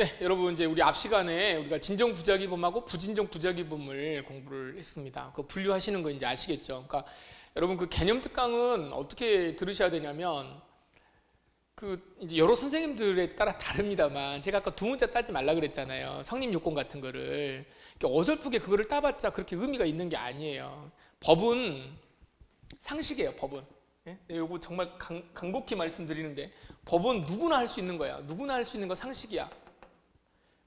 네, 여러분 이제 우리 앞 시간에 우리가 진정 부작위범하고 부진정 부작위범을 공부를 했습니다. 그 분류하시는 거 이제 아시겠죠? 그러니까 여러분 그 개념 특강은 어떻게 들으셔야 되냐면 그 이제 여러 선생님들에 따라 다릅니다만 제가 아까 두 문자 따지 말라 그랬잖아요. 성립 요건 같은 거를 이렇게 어설프게 그거를 따봤자 그렇게 의미가 있는 게 아니에요. 법은 상식이에요. 법은. 예? 이거 정말 간곡히 말씀드리는데 법은 누구나 할 수 있는 거야. 누구나 할 수 있는 거 상식이야.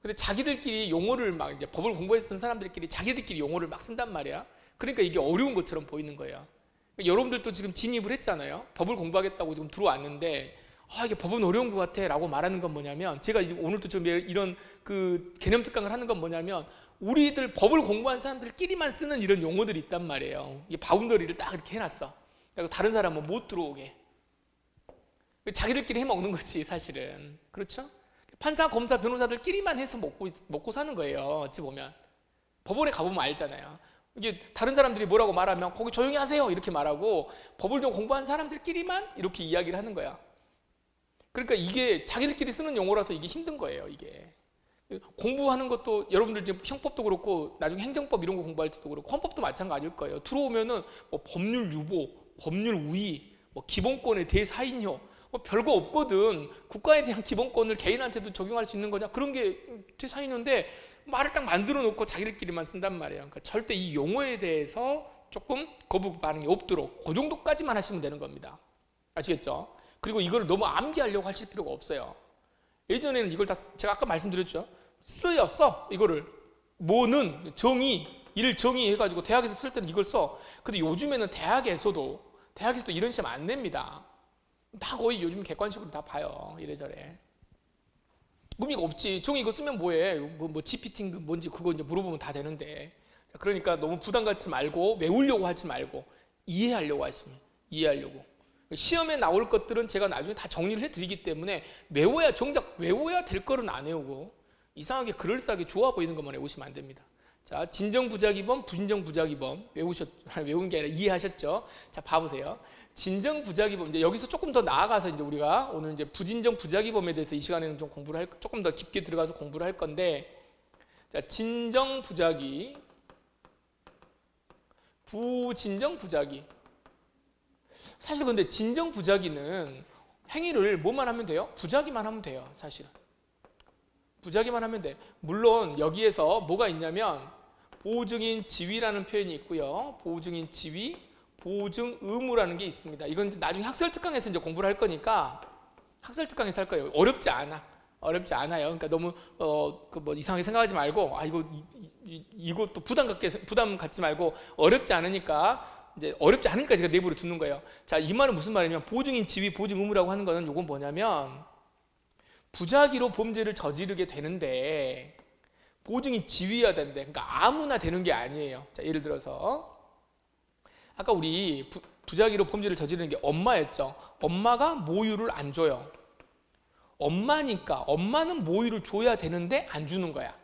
근데 자기들끼리 용어를 막 이제 법을 공부했던 사람들끼리 자기들끼리 용어를 막 쓴단 말이야. 그러니까 이게 어려운 것처럼 보이는 거예요. 그러니까 여러분들도 지금 진입을 했잖아요. 법을 공부하겠다고 지금 들어왔는데 이게 법은 어려운 것 같아 라고 말하는 건 뭐냐면 제가 오늘도 좀 이런 그 개념 특강을 하는 건 뭐냐면 우리들 법을 공부한 사람들끼리만 쓰는 이런 용어들이 있단 말이에요. 이게 바운더리를 딱 이렇게 해놨어. 그리고 다른 사람은 못 들어오게. 자기들끼리 해먹는 거지 사실은. 그렇죠? 판사, 검사, 변호사들끼리만 해서 먹고 사는 거예요. 어찌 보면 법원에 가보면 알잖아요. 이게 다른 사람들이 뭐라고 말하면 거기 조용히 하세요 이렇게 말하고 법을 좀 공부한 사람들끼리만 이렇게 이야기를 하는 거야. 그러니까 이게 자기들끼리 쓰는 용어라서 이게 힘든 거예요. 이게 공부하는 것도 여러분들 지금 형법도 그렇고 나중에 행정법 이런 거 공부할 때도 그렇고 헌법도 마찬가지일 거예요. 들어오면은 뭐 법률 유보, 법률 우위, 뭐 기본권의 대사인효 뭐 별거 없거든. 국가에 대한 기본권을 개인한테도 적용할 수 있는 거냐? 그런 게 대사인효인데 말을 딱 만들어 놓고 자기들끼리만 쓴단 말이에요. 그러니까 절대 이 용어에 대해서 조금 거부 반응이 없도록 그 정도까지만 하시면 되는 겁니다. 아시겠죠? 그리고 이걸 너무 암기하려고 하실 필요가 없어요. 예전에는 이걸 다 제가 아까 말씀드렸죠. 써 이거를 뭐는 정의 이를 정의해가지고 대학에서 쓸 때는 이걸 써. 근데 요즘에는 대학에서도 이런 시험 안 냅니다. 다 거의 요즘 객관식으로 다 봐요. 이래저래. 의미가 없지. 정의 이거 쓰면 뭐해? 뭐 GPT 뭔지 그거 이제 물어보면 다 되는데. 그러니까 너무 부담 갖지 말고 외우려고 하지 말고 이해하려고 하시면 이해하려고. 시험에 나올 것들은 제가 나중에 다 정리를 해드리기 때문에 정작 외워야 될 거는 안 외우고 이상하게 그럴싸하게 좋아 보이는 것만 외우시면 안 됩니다. 자, 진정 부작위범, 부진정 부작위범 외운 게 아니라 이해하셨죠? 자, 봐보세요. 진정 부작위범 이제 여기서 조금 더 나아가서 이제 우리가 오늘 이제 부진정 부작위범에 대해서 이 시간에는 좀 조금 더 깊게 들어가서 공부를 할 건데, 자, 진정 부작위, 부진정 부작위. 사실 근데 진정 부작위는 행위를 뭐만 하면 돼요? 부작위만 하면 돼요. 사실은 부작위만 하면 돼. 물론 여기에서 뭐가 있냐면 보증인 지위라는 표현이 있고요. 보증인 지위, 보증 의무라는 게 있습니다. 이건 나중에 학설 특강에서 이제 공부를 할 거니까 학설 특강에서 할 거예요. 어렵지 않아요. 그러니까 너무 뭐 이상하게 생각하지 말고 이것도 부담 갖지 말고 어렵지 않으니까 제가 내부를 두는 거예요. 자, 이 말은 무슨 말이냐면 보증인 지위, 보증 의무라고 하는 거는 이건 뭐냐면 부작위로 범죄를 저지르게 되는데 보증인 지위여야 되는데 그러니까 아무나 되는 게 아니에요. 자, 예를 들어서 아까 우리 부작위로 범죄를 저지르는 게 엄마였죠. 엄마가 모유를 안 줘요. 엄마니까 엄마는 모유를 줘야 되는데 안 주는 거야.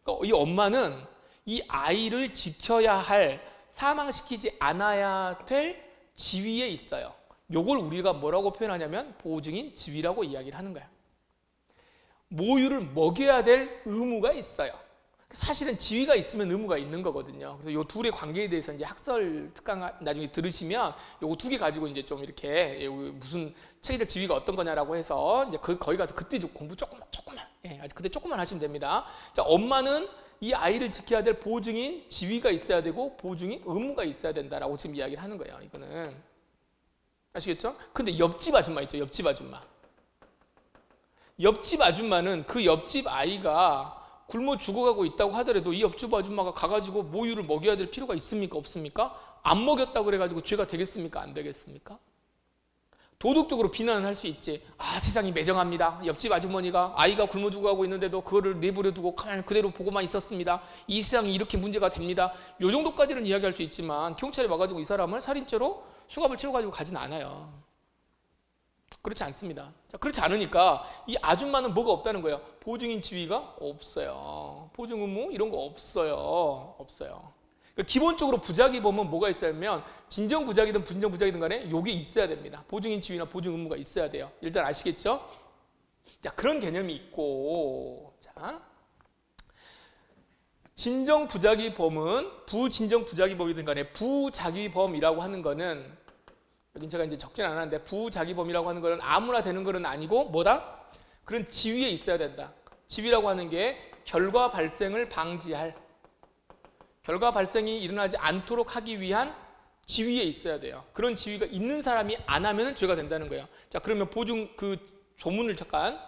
그러니까 이 엄마는 이 아이를 지켜야 할 사망시키지 않아야 될 지위에 있어요. 요걸 우리가 뭐라고 표현하냐면 보증인 지위라고 이야기를 하는 거야. 모유를 먹여야 될 의무가 있어요. 사실은 지위가 있으면 의무가 있는 거거든요. 그래서 요 둘의 관계에 대해서 이제 학설 특강 나중에 들으시면 요거 두 개 가지고 이제 좀 이렇게 무슨 체계적 지위가 어떤 거냐라고 해서 이제 거기 가서 그때 공부 조금만 그때 조금만 하시면 됩니다. 자, 엄마는 이 아이를 지켜야 될 보증인 지위가 있어야 되고 보증인 의무가 있어야 된다라고 지금 이야기를 하는 거예요. 이거는 아시겠죠? 근데 옆집 아줌마 있죠. 옆집 아줌마는 그 옆집 아이가 굶어 죽어가고 있다고 하더라도 이 옆집 아줌마가 가가지고 모유를 먹여야 될 필요가 있습니까? 없습니까? 안 먹였다고 그래가지고 죄가 되겠습니까? 안 되겠습니까? 도덕적으로 비난을 할 수 있지. 세상이 매정합니다. 옆집 아주머니가 아이가 굶어 죽어가고 있는데도 그거를 내버려 두고 가만히 그대로 보고만 있었습니다. 이 세상이 이렇게 문제가 됩니다. 요 정도까지는 이야기할 수 있지만 경찰이 와가지고 이 사람을 살인죄로 흉압을 채워가지고 가진 않아요. 그렇지 않습니다. 자, 그렇지 않으니까 이 아줌마는 뭐가 없다는 거예요? 보증인 지위가 없어요. 보증 의무 이런 거 없어요. 그러니까 기본적으로 부작위범은 뭐가 있어야면 진정 부작위든 부진정 부작위든 간에 요게 있어야 됩니다. 보증인 지위나 보증 의무가 있어야 돼요. 일단 아시겠죠? 자, 그런 개념이 있고, 자, 진정부작위범은 부진정부작위범이든 간에 부작위범이라고 하는 거는, 여긴 제가 이제 적진 않았는데, 부작위범이라고 하는 거는 아무나 되는 거는 아니고 뭐다? 그런 지위에 있어야 된다. 지위라고 하는 게 결과 발생을 방지할, 결과 발생이 일어나지 않도록 하기 위한 지위에 있어야 돼요. 그런 지위가 있는 사람이 안 하면 죄가 된다는 거예요. 자, 그러면 보증 그 조문을 잠깐,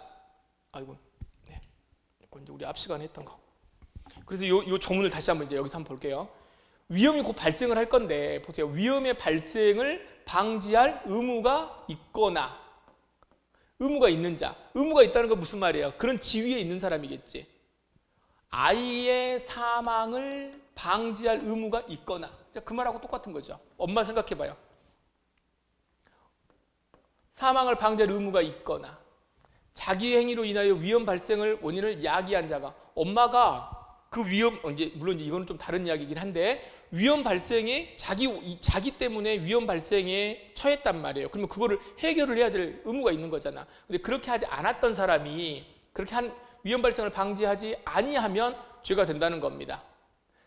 네, 이제 우리 앞 시간에 했던 거. 그래서 요 조문을 다시 한번 이제 여기서 한번 볼게요. 위험이 곧 발생을 할 건데, 보세요. 위험의 발생을 방지할 의무가 있거나, 의무가 있는 자. 의무가 있다는 건 무슨 말이에요? 그런 지위에 있는 사람이겠지. 아이의 사망을 방지할 의무가 있거나, 그 말하고 똑같은 거죠. 엄마 생각해봐요. 사망을 방지할 의무가 있거나, 자기 행위로 인하여 위험 발생을 원인을 야기한 자가, 엄마가 그 위험, 물론 이거는 좀 다른 이야기이긴 한데, 위험 발생에 자기 때문에 위험 발생에 처했단 말이에요. 그러면 그거를 해결을 해야 될 의무가 있는 거잖아. 근데 그렇게 하지 않았던 사람이 그렇게 한 위험 발생을 방지하지 아니하면 죄가 된다는 겁니다.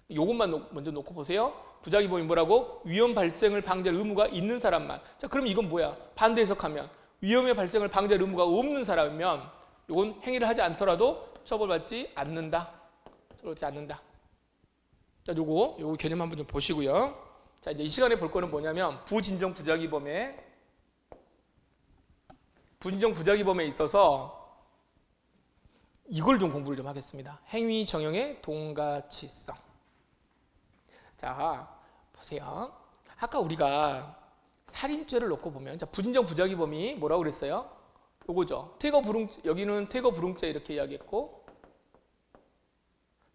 이것만 먼저 놓고 보세요. 부작위범이 뭐라고? 위험 발생을 방지할 의무가 있는 사람만. 자, 그럼 이건 뭐야? 반대 해석하면 위험의 발생을 방지할 의무가 없는 사람이면 이건 행위를 하지 않더라도 처벌받지 않는다. 처벌받지 않는다. 자, 요거 개념 한번 좀 보시고요. 자, 이제 이 시간에 볼 거는 뭐냐면 부진정 부작위범에 있어서 이걸 좀 공부를 좀 하겠습니다. 행위 정형의 동가치성. 자, 보세요. 아까 우리가 살인죄를 놓고 보면, 자, 부진정 부작위범이 뭐라고 그랬어요? 요거죠. 퇴거 불응죄, 여기는 퇴거 불응죄 이렇게 이야기했고,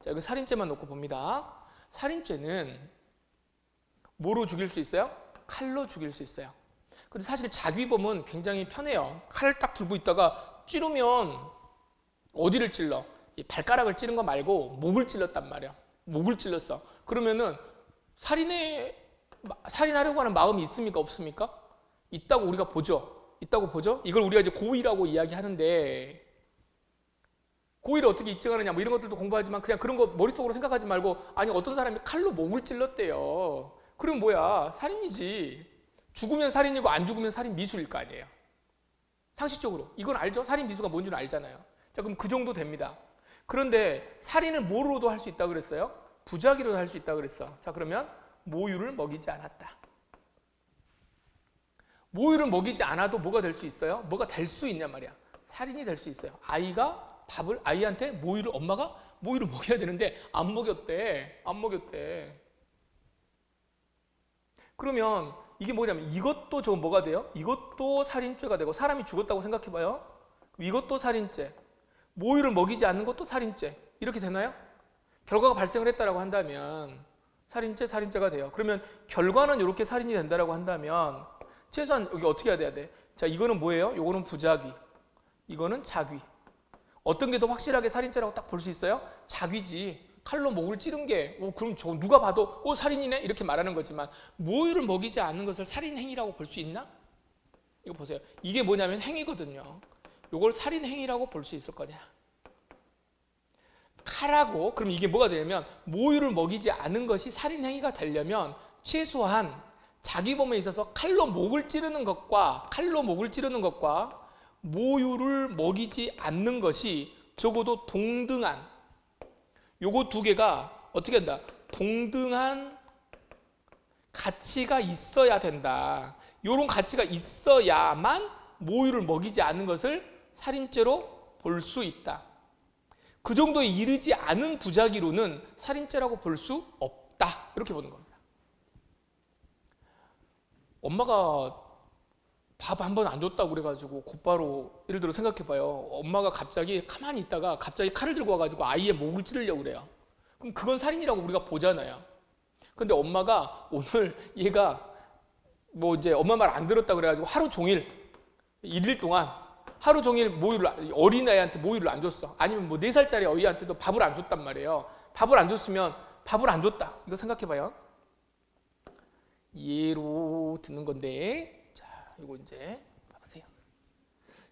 자, 여기 살인죄만 놓고 봅니다. 살인죄는 뭐로 죽일 수 있어요? 칼로 죽일 수 있어요. 근데 사실 자귀범은 굉장히 편해요. 칼을 딱 들고 있다가 찌르면 어디를 찔러? 이 발가락을 찌른 거 말고 목을 찔렀단 말이야. 목을 찔렀어. 그러면은 살인하려고 하는 마음이 있습니까? 없습니까? 있다고 우리가 보죠. 있다고 보죠. 이걸 우리가 이제 고의라고 이야기하는데, 고의를 어떻게 입증하느냐, 뭐 이런 것들도 공부하지만 그냥 그런 거 머릿속으로 생각하지 말고, 아니 어떤 사람이 칼로 목을 찔렀대요. 그럼 뭐야? 살인이지. 죽으면 살인이고 안 죽으면 살인 미수일 거 아니에요. 상식적으로 이건 알죠? 살인 미수가 뭔지는 알잖아요. 자, 그럼 그 정도 됩니다. 그런데 살인을 뭐로도 할 수 있다고 그랬어요? 부작위로도 할 수 있다고 그랬어. 자, 그러면 모유를 먹이지 않았다. 모유를 먹이지 않아도 뭐가 될 수 있어요? 뭐가 될 수 있냔 말이야. 살인이 될 수 있어요. 아이한테 엄마가 모유를 먹여야 되는데 안 먹였대. 그러면 이게 뭐냐면 이것도 저 뭐가 돼요? 이것도 살인죄가 되고, 사람이 죽었다고 생각해봐요. 이것도 살인죄. 모유를 먹이지 않는 것도 살인죄. 이렇게 되나요? 결과가 발생을 했다라고 한다면 살인죄가 돼요. 그러면 결과는 이렇게 살인이 된다라고 한다면 최소한 여기 어떻게 해야 돼? 자, 이거는 뭐예요? 이거는 부작위. 이거는 작위. 어떤 게 더 확실하게 살인죄라고 딱 볼 수 있어요? 작위지. 칼로 목을 찌른 게, 그럼 저 누가 봐도 살인이네? 이렇게 말하는 거지만, 모유를 먹이지 않는 것을 살인행위라고 볼 수 있나? 이거 보세요. 이게 뭐냐면 행위거든요. 이걸 살인행위라고 볼 수 있을 거냐? 칼하고, 그럼 이게 뭐가 되냐면, 모유를 먹이지 않은 것이 살인행위가 되려면 최소한 자기범에 있어서 칼로 목을 찌르는 것과 모유를 먹이지 않는 것이 적어도 동등한, 요거 두 개가 어떻게 한다? 동등한 가치가 있어야 된다. 요런 가치가 있어야만 모유를 먹이지 않는 것을 살인죄로 볼 수 있다. 그 정도에 이르지 않은 부작위로는 살인죄라고 볼 수 없다. 이렇게 보는 겁니다. 엄마가 밥 한 번 안 줬다고 그래가지고 곧바로, 예를 들어 생각해봐요. 엄마가 갑자기 가만히 있다가 갑자기 칼을 들고 와가지고 아이의 목을 찌르려고 그래요. 그럼 그건 살인이라고 우리가 보잖아요. 근데 엄마가 오늘 얘가 엄마 말 안 들었다고 그래가지고 하루 종일, 일일 동안 하루 종일 어린아이한테 모유를 안 줬어. 아니면 4살짜리 어이한테도 밥을 안 줬단 말이에요. 밥을 안 줬으면 밥을 안 줬다. 이거 생각해봐요. 예로 듣는 건데, 이거 이제 봐보세요.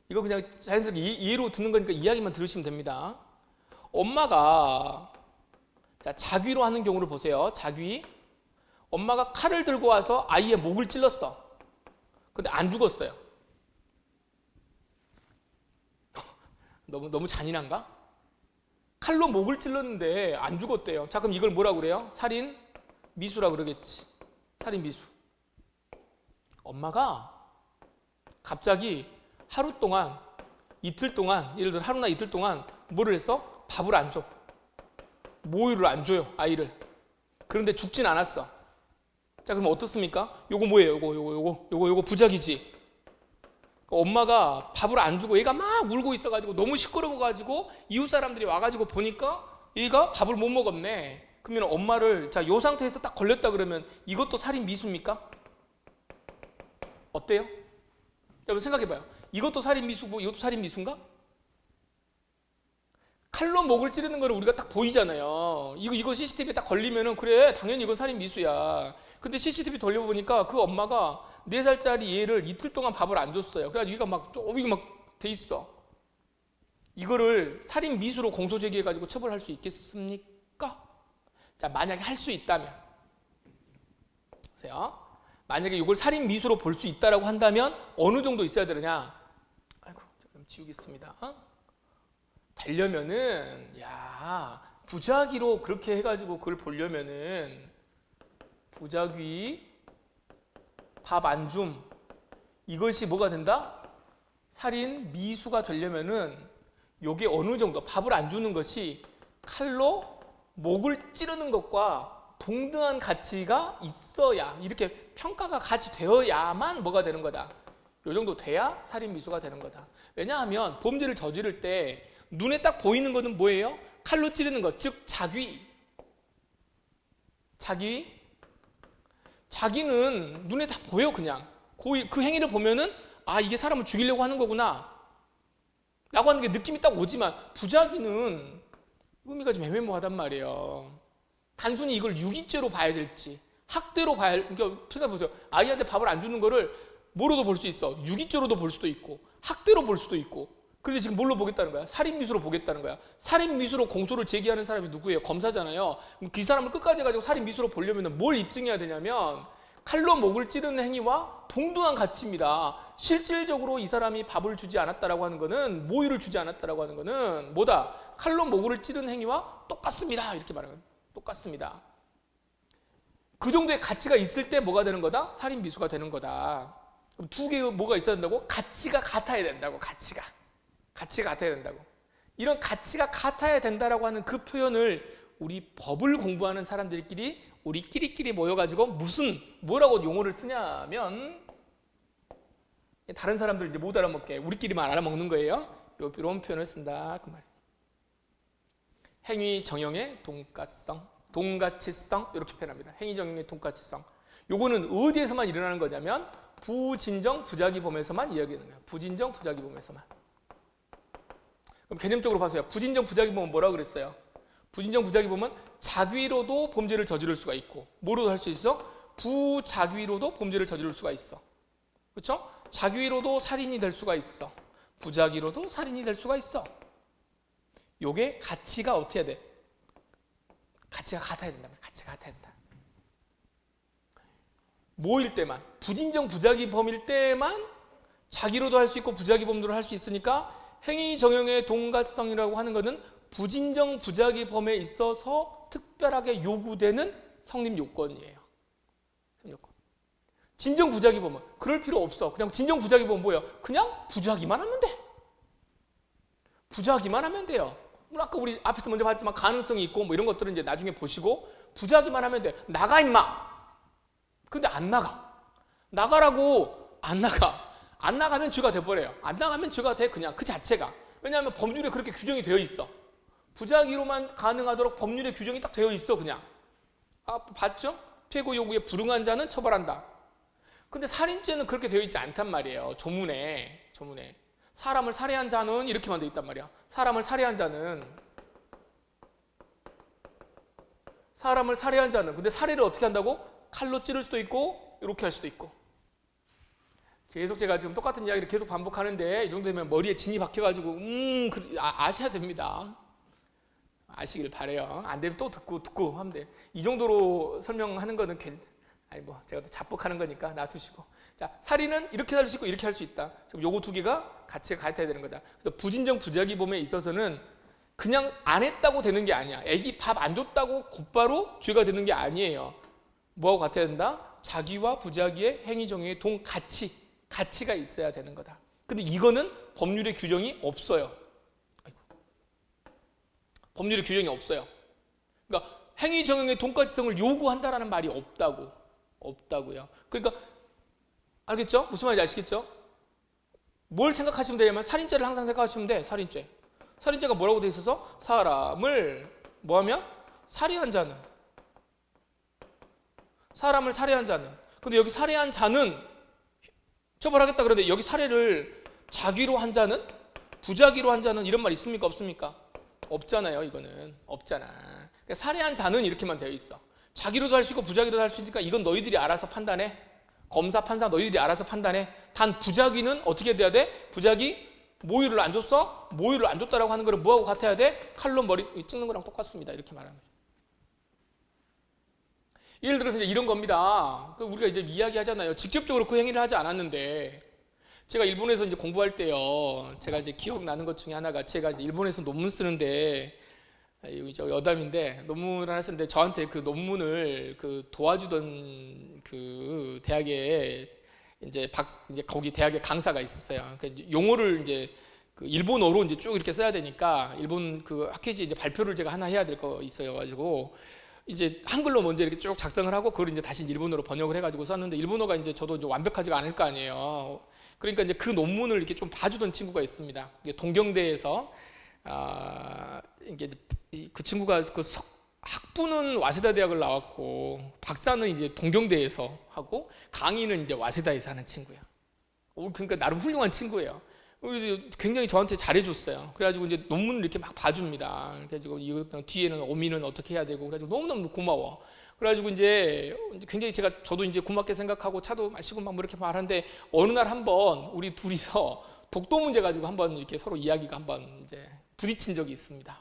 이거 그냥 자연스럽게 예로 듣는 거니까 이야기만 들으시면 됩니다. 엄마가 자, 자귀로 하는 경우를 보세요. 자귀. 엄마가 칼을 들고 와서 아이의 목을 찔렀어. 근데 안 죽었어요. 너무 잔인한가? 칼로 목을 찔렀는데 안 죽었대요. 자, 그럼 이걸 뭐라고 그래요? 살인 미수라 그러겠지. 살인 미수. 엄마가 갑자기 하루 동안, 이틀 동안, 예를 들어 하루나 이틀 동안 뭐를 했어? 밥을 안 줘. 모유를 안 줘요, 아이를. 그런데 죽진 않았어. 자, 그럼 어떻습니까? 요거 뭐예요? 요거 부작이지. 엄마가 밥을 안 주고 얘가 막 울고 있어가지고 너무 시끄러워가지고 이웃 사람들이 와가지고 보니까 얘가 밥을 못 먹었네. 그러면 엄마를 자, 요 상태에서 딱 걸렸다 그러면 이것도 살인 미수입니까? 어때요? 여러분 생각해봐요. 이것도 살인 미수고 이것도 살인 미수인가? 칼로 목을 찌르는 거를 우리가 딱 보이잖아요. 이거 CCTV에 딱 걸리면은 그래 당연히 이건 살인 미수야. 근데 CCTV 돌려보니까 그 엄마가 4살짜리 얘를 이틀 동안 밥을 안 줬어요. 그래가지고 얘가 막 돼 있어. 이거를 살인 미수로 공소 제기해가지고 처벌할 수 있겠습니까? 자, 만약에 할 수 있다면, 보세요. 만약에 이걸 살인 미수로 볼 수 있다라고 한다면 어느 정도 있어야 되느냐? 아이고, 좀 지우겠습니다. 되려면은 부작위로 그렇게 해가지고 그걸 보려면은 부작위 밥 안 줌 이것이 뭐가 된다? 살인 미수가 되려면은 요게 어느 정도 밥을 안 주는 것이 칼로 목을 찌르는 것과 동등한 가치가 있어야 이렇게 평가가 같이 되어야만 뭐가 되는 거다. 요 정도 돼야 살인 미수가 되는 거다. 왜냐하면 범죄를 저지를 때 눈에 딱 보이는 것은 뭐예요? 칼로 찌르는 것, 즉 자귀. 자기는 눈에 다 보여 그냥. 그 행위를 보면은 아 이게 사람을 죽이려고 하는 거구나 라고 하는 게 느낌이 딱 오지만 부작위는 의미가 좀 애매모호하단 말이에요. 단순히 이걸 유기죄로 봐야 될지 학대로 봐야 그러니까 생각해보세요. 아이한테 밥을 안 주는 거를 뭐로도 볼 수 있어. 유기죄로도 볼 수도 있고 학대로 볼 수도 있고. 근데 지금 뭘로 보겠다는 거야? 살인미수로 보겠다는 거야. 살인미수로 공소를 제기하는 사람이 누구예요? 검사잖아요. 그 사람을 끝까지 가지고 살인미수로 보려면 뭘 입증해야 되냐면 칼로 목을 찌르는 행위와 동등한 가치입니다. 실질적으로 이 사람이 밥을 주지 않았다라고 하는 거는 모유를 주지 않았다라고 하는 거는 뭐다? 칼로 목을 찌르는 행위와 똑같습니다. 이렇게 말하는 거예요. 똑같습니다. 그 정도의 가치가 있을 때 뭐가 되는 거다? 살인미수가 되는 거다. 그럼 두 개 뭐가 있어야 된다고? 가치가 같아야 된다고. 가치가 같아야 된다고. 이런 가치가 같아야 된다라고 하는 그 표현을 우리 법을 공부하는 사람들끼리 우리끼리끼리 모여가지고 뭐라고 용어를 쓰냐면 다른 사람들 이제 못 알아먹게 우리끼리만 알아먹는 거예요. 이런 표현을 쓴다 그 말이에요. 행위 정형의 동가성, 동가치성 이렇게 표현합니다. 행위 정형의 동가치성. 요거는 어디에서만 일어나는 거냐면 부진정 부작위범에서만 이야기하는 거예요. 부진정 부작위범에서만. 그럼 개념적으로 봐서요. 부진정 부작위범은 뭐라고 그랬어요? 부진정 부작위범은 자귀로도 범죄를 저지를 수가 있고 뭐로도 할 수 있어? 부자귀로도 범죄를 저지를 수가 있어. 그렇죠? 자귀로도 살인이 될 수가 있어. 부자귀로도 살인이 될 수가 있어. 요게 가치가 어떻게 해야 돼? 가치가 같아야 된다. 가치가 같아야 된다. 뭐일 때만? 부진정 부작위범일 때만 자귀로도 할 수 있고 부자귀범으로 할 수 있으니까 행위 정형의 동가성이라고 하는 것은 부진정 부작위범에 있어서 특별하게 요구되는 성립 요건이에요. 진정 부작위범은 그럴 필요 없어. 그냥 진정 부작위범은 뭐예요? 그냥 부작위만 하면 돼. 부작위만 하면 돼요. 아까 우리 앞에서 먼저 봤지만 가능성이 있고 뭐 이런 것들은 이제 나중에 보시고 부작위만 하면 돼. 나가 임마. 근데 안 나가. 나가라고 안 나가. 안 나가면 죄가 돼버려요. 안 나가면 죄가 돼 그냥 그 자체가. 왜냐하면 법률에 그렇게 규정이 되어 있어. 부작위로만 가능하도록 법률에 규정이 딱 되어 있어 그냥. 봤죠? 퇴고 요구에 불응한 자는 처벌한다. 근데 살인죄는 그렇게 되어 있지 않단 말이에요. 조문에. 사람을 살해한 자는 이렇게만 되어 있단 말이야. 사람을 살해한 자는 근데 살해를 어떻게 한다고? 칼로 찌를 수도 있고 이렇게 할 수도 있고. 계속 제가 지금 똑같은 이야기를 계속 반복하는데 이 정도 되면 머리에 진이 박혀가지고 아셔야 됩니다. 아시길 바래요. 안 되면 또 듣고 하면 돼. 이 정도로 설명하는 거는 제가 또 자뻑하는 거니까 놔두시고. 자, 살인은 이렇게 할 수 있고 이렇게 할 수 있다. 그럼 요거 두 개가 같이 같아야 되는 거다. 그래서 부진정 부작위범에 있어서는 그냥 안 했다고 되는 게 아니야. 애기 밥 안 줬다고 곧바로 죄가 되는 게 아니에요. 뭐하고 같아야 된다? 자기와 부작위의 행위 정의의 가치가 있어야 되는 거다. 근데 이거는 법률의 규정이 없어요. 법률의 규정이 없어요. 그러니까 행위 정의의 동가치성을 요구한다라는 말이 없다고요. 그러니까 알겠죠? 무슨 말인지 아시겠죠? 뭘 생각하시면 되냐면 살인죄를 항상 생각하시면 돼. 살인죄가 뭐라고 돼 있어서 사람을 뭐하면 살해한 자는 사람을 살해한 자는. 근데 여기 살해한 자는 처벌하겠다 그러는데 여기 살해를 자기로 한 자는 부자기로 한 자는 이런 말 있습니까? 없습니까? 없잖아요. 이거는 없잖아. 그러니까 살해한 자는 이렇게만 되어 있어. 자기로도 할 수 있고 부자기로도 할 수 있으니까 이건 너희들이 알아서 판단해. 검사 판사 너희들이 알아서 판단해. 단 부자기는 어떻게 돼야 돼? 부자기 모유를 안 줬어? 모유를 안 줬다라고 하는 거는 뭐하고 같아야 돼? 칼로 머리 찍는 거랑 똑같습니다. 이렇게 말하는 거죠. 예를 들어서 이제 이런 겁니다. 우리가 이제 이야기하잖아요. 직접적으로 그 행위를 하지 않았는데, 제가 일본에서 이제 공부할 때요, 제가 이제 기억나는 것 중에 하나가, 제가 이제 일본에서 논문 쓰는데, 여기 저 여담인데, 논문을 하나 쓰는데, 저한테 그 논문을 도와주던 그 대학에 이제 거기 대학에 강사가 있었어요. 그러니까 용어를 이제 그 일본어로 이제 쭉 이렇게 써야 되니까, 일본 그 학회지 이제 발표를 제가 하나 해야 될 거 있어가지고, 이제 한글로 먼저 이렇게 쭉 작성을 하고 그걸 이제 다시 일본어로 번역을 해가지고 썼는데 일본어가 이제 저도 이제 완벽하지가 않을 거 아니에요. 그러니까 이제 그 논문을 이렇게 좀 봐주던 친구가 있습니다. 동경대에서 이게 그 친구가 학부는 와세다 대학을 나왔고 박사는 이제 동경대에서 하고 강의는 이제 와세다에서 하는 친구예요. 그러니까 나름 훌륭한 친구예요. 그래서 굉장히 저한테 잘해줬어요. 그래가지고 이제 논문을 이렇게 막 봐줍니다. 그래가지고 이거 뒤에는 어미는 어떻게 해야 되고 그래가지고 너무너무 고마워. 그래가지고 이제 굉장히 저도 이제 고맙게 생각하고 차도 마시고 막 이렇게 말하는데 어느 날 한번 우리 둘이서 독도 문제 가지고 한번 이렇게 서로 이야기가 한번 이제 부딪힌 적이 있습니다.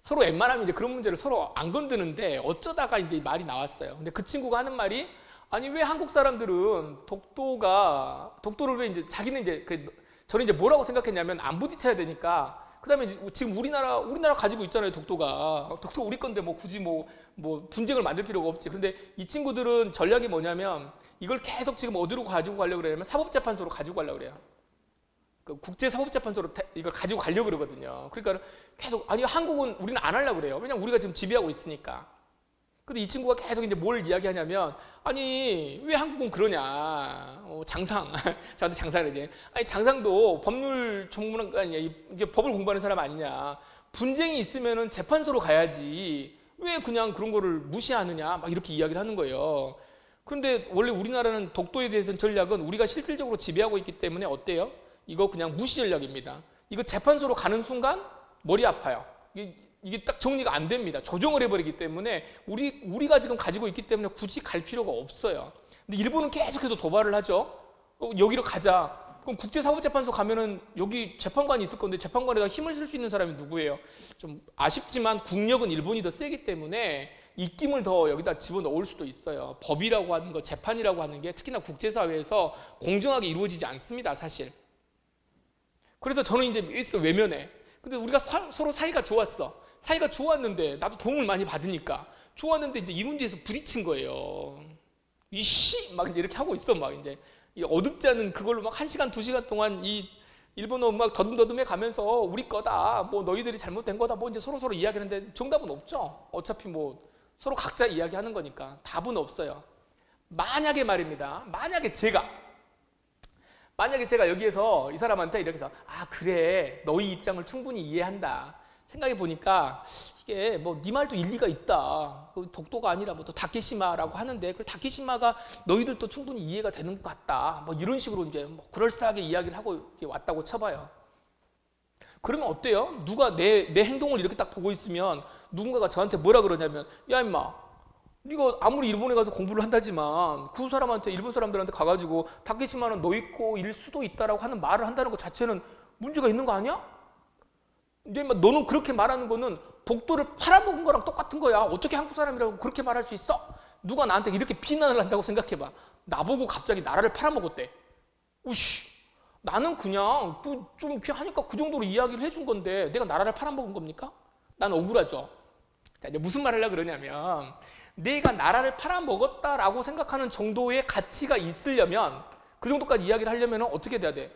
서로 웬만하면 이제 그런 문제를 서로 안 건드는데 어쩌다가 이제 말이 나왔어요. 근데 그 친구가 하는 말이 아니 왜 한국 사람들은 독도를 왜 이제 자기는 이제 저는 이제 뭐라고 생각했냐면 안 부딪혀야 되니까 그다음에 지금 우리나라 가지고 있잖아요. 독도 우리 건데 뭐 굳이 뭐 분쟁을 만들 필요가 없지. 근데 이 친구들은 전략이 뭐냐면 이걸 계속 지금 어디로 가지고 가려고 그러냐면 사법재판소로 가지고 가려고 그래요. 국제사법재판소로 이걸 가지고 가려고 그러거든요. 그러니까 계속 아니 한국은 우리는 안 하려고 그래요. 왜냐면 우리가 지금 지배하고 있으니까. 근데 이 친구가 계속 이제 뭘 이야기하냐면 아니 왜 한국은 그러냐 장상 저한테 장상을 이제 아니 장상도 법률 전문가 이게 법을 공부하는 사람 아니냐 분쟁이 있으면은 재판소로 가야지 왜 그냥 그런 거를 무시하느냐 막 이렇게 이야기를 하는 거예요. 그런데 원래 우리나라는 독도에 대해서는 전략은 우리가 실질적으로 지배하고 있기 때문에 어때요? 이거 그냥 무시 전략입니다. 이거 재판소로 가는 순간 머리 아파요. 이게 딱 정리가 안 됩니다. 조정을 해버리기 때문에 우리가 지금 가지고 있기 때문에 굳이 갈 필요가 없어요. 근데 일본은 계속해서 도발을 하죠. 여기로 가자. 그럼 국제사법재판소 가면은 여기 재판관이 있을 건데 재판관에다 힘을 쓸 수 있는 사람이 누구예요? 좀 아쉽지만 국력은 일본이 더 세기 때문에 입김을 더 여기다 집어넣을 수도 있어요. 법이라고 하는 거, 재판이라고 하는 게 특히나 국제사회에서 공정하게 이루어지지 않습니다, 사실. 그래서 저는 이제 외면해. 근데 우리가 서로 사이가 좋았어. 사이가 좋았는데 나도 도움을 많이 받으니까 좋았는데 이제 이 문제에서 부딪힌 거예요. 이씨 막 이제 이렇게 하고 있어 막 이제 이 어둡지 않은 그걸로 막 1시간 2시간 동안 이 일본어 막 더듬더듬해 가면서 우리 거다 뭐 너희들이 잘못된 거다 뭐 이제 서로 이야기하는데 정답은 없죠. 어차피 뭐 서로 각자 이야기하는 거니까 답은 없어요. 만약에 말입니다. 만약에 제가 여기에서 이 사람한테 이렇게 해서 아 그래 너희 입장을 충분히 이해한다 생각해 보니까 이게 뭐 네 말도 일리가 있다 독도가 아니라 뭐 또 다케시마라고 하는데 그 다케시마가 너희들도 충분히 이해가 되는 것 같다 뭐 이런 식으로 이제 뭐 그럴싸하게 이야기를 하고 왔다고 쳐봐요. 그러면 어때요? 누가 내 행동을 이렇게 딱 보고 있으면 누군가가 저한테 뭐라 그러냐면 야 임마 네가 아무리 일본에 가서 공부를 한다지만 그 사람한테 일본 사람들한테 가가지고 다케시마는 너 있고 일 수도 있다라고 하는 말을 한다는 것 자체는 문제가 있는 거 아니야? 근데 너는 그렇게 말하는 거는 독도를 팔아먹은 거랑 똑같은 거야. 어떻게 한국 사람이라고 그렇게 말할 수 있어? 누가 나한테 이렇게 비난을 한다고 생각해봐. 나보고 갑자기 나라를 팔아먹었대. 우씨, 나는 그냥 좀 이렇게 하니까 그 정도로 이야기를 해준 건데 내가 나라를 팔아먹은 겁니까? 난 억울하죠. 자, 이제 무슨 말을 하려고 그러냐면 내가 나라를 팔아먹었다라고 생각하는 정도의 가치가 있으려면 그 정도까지 이야기를 하려면 어떻게 돼야 돼?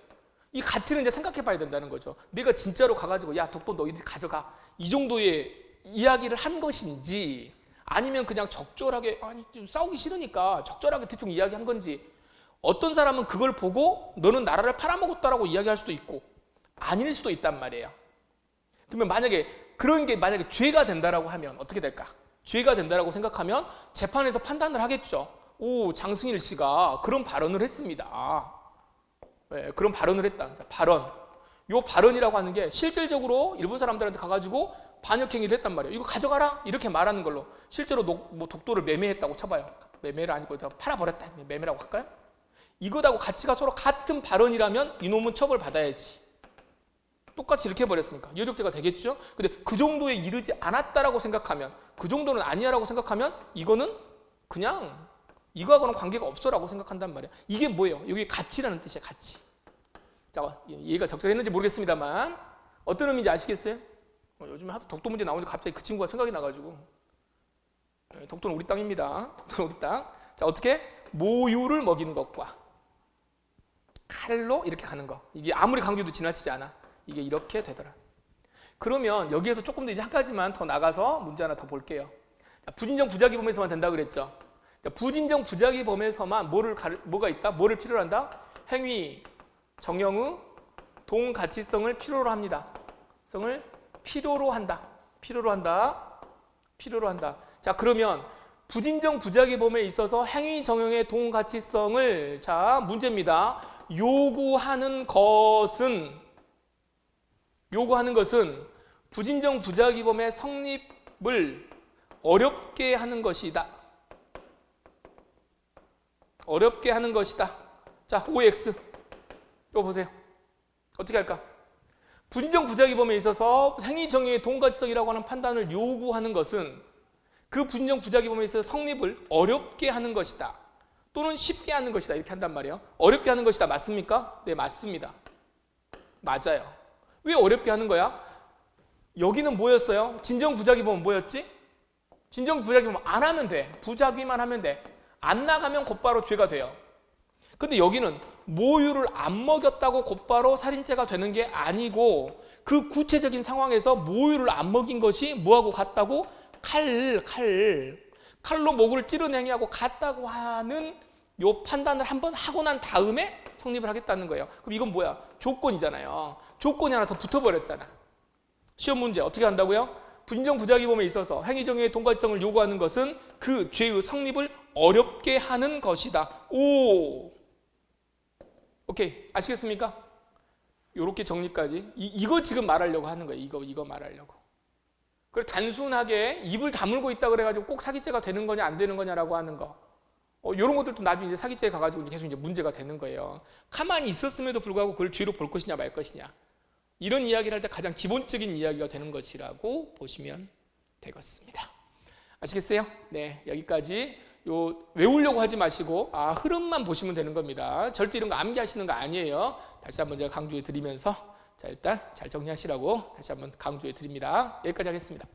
이 가치는 이제 생각해 봐야 된다는 거죠. 내가 진짜로 가가지고 야 독도 너희들이 가져가 이 정도의 이야기를 한 것인지 아니면 그냥 적절하게 아니 좀 싸우기 싫으니까 적절하게 대충 이야기한 건지 어떤 사람은 그걸 보고 너는 나라를 팔아먹었다라고 이야기할 수도 있고 아닐 수도 있단 말이에요. 그러면 만약에 그런 게 만약에 죄가 된다라고 하면 어떻게 될까? 죄가 된다라고 생각하면 재판에서 판단을 하겠죠. 오, 장승일 씨가 그런 발언을 했습니다. 네, 그런 발언을 했다. 발언. 요 발언이라고 하는 게 실질적으로 일본 사람들한테 가가지고 반역행위를 했단 말이에요. 이거 가져가라 이렇게 말하는 걸로 실제로 뭐 독도를 매매했다고 쳐봐요. 매매를 아니고 팔아버렸다. 매매라고 할까요? 이거하고 가치가 서로 같은 발언이라면 이놈은 처벌받아야지. 똑같이 이렇게 해버렸으니까 여력죄가 되겠죠. 근데 그 정도에 이르지 않았다라고 생각하면 그 정도는 아니야라고 생각하면 이거는 그냥 이거하고는 관계가 없어라고 생각한단 말이야. 이게 뭐예요? 여기 가치라는 뜻이야. 가치. 자, 이해가 적절했는지 모르겠습니다만 어떤 의미인지 아시겠어요? 요즘에 하도 독도 문제 나오니까 갑자기 그 친구가 생각이 나가지고 독도는 우리 땅입니다. 독도는 우리 땅. 자, 어떻게? 모유를 먹이는 것과 칼로 이렇게 가는 거. 이게 아무리 강조도 지나치지 않아. 이게 이렇게 되더라. 그러면 여기에서 조금 더 이제 한 가지만 더 나가서 문제 하나 더 볼게요. 자, 부진정 부작위범에서만 된다 그랬죠. 자, 부진정 부작위범에서만 뭐가 있다? 뭐를 필요로 한다? 행위, 정형의 동가치성을 필요로 합니다. 성을 필요로 한다. 필요로 한다. 필요로 한다. 자, 그러면 부진정 부작위범에 있어서 행위 정형의 동가치성을 자, 문제입니다. 요구하는 것은 부진정 부작위범의 성립을 어렵게 하는 것이다. 어렵게 하는 것이다. 자, OX. 이거 보세요. 어떻게 할까? 부진정 부작위범에 있어서 행위 정형의 동가치성이라고 하는 판단을 요구하는 것은 그 부진정 부작위범에 있어서 성립을 어렵게 하는 것이다. 또는 쉽게 하는 것이다. 이렇게 한단 말이에요. 어렵게 하는 것이다. 맞습니까? 네, 맞습니다. 맞아요. 왜 어렵게 하는 거야? 여기는 뭐였어요? 진정 부작위범은 뭐였지? 진정 부작위범은 안 하면 돼. 부작위만 하면 돼. 안 나가면 곧바로 죄가 돼요. 근데 여기는 모유를 안 먹였다고 곧바로 살인죄가 되는 게 아니고 그 구체적인 상황에서 모유를 안 먹인 것이 뭐하고 같다고? 칼로 목을 찌르는 행위하고 같다고 하는 요 판단을 한번 하고 난 다음에 성립을 하겠다는 거예요. 그럼 이건 뭐야? 조건이잖아요. 조건이 하나 더 붙어버렸잖아. 시험 문제 어떻게 한다고요? 부진정 부작위범에 있어서 행위정형의 동가치성을 요구하는 것은 그 죄의 성립을 어렵게 하는 것이다. 오, 오케이, 아시겠습니까? 요렇게 정리까지. 이거 지금 말하려고 하는 거예요. 이거 말하려고. 그리고 단순하게 입을 다물고 있다 그래가지고 꼭 사기죄가 되는 거냐 안 되는 거냐라고 하는 거. 이런 것들도 나중에 이제 사기죄에 가가지고 계속 이제 문제가 되는 거예요. 가만히 있었음에도 불구하고 그걸 죄로 볼 것이냐 말 것이냐. 이런 이야기를 할 때 가장 기본적인 이야기가 되는 것이라고 보시면 되겠습니다. 아시겠어요? 네, 여기까지. 외우려고 하지 마시고 흐름만 보시면 되는 겁니다. 절대 이런 거 암기하시는 거 아니에요. 다시 한번 제가 강조해 드리면서 자, 일단 잘 정리하시라고 다시 한번 강조해 드립니다. 여기까지 하겠습니다.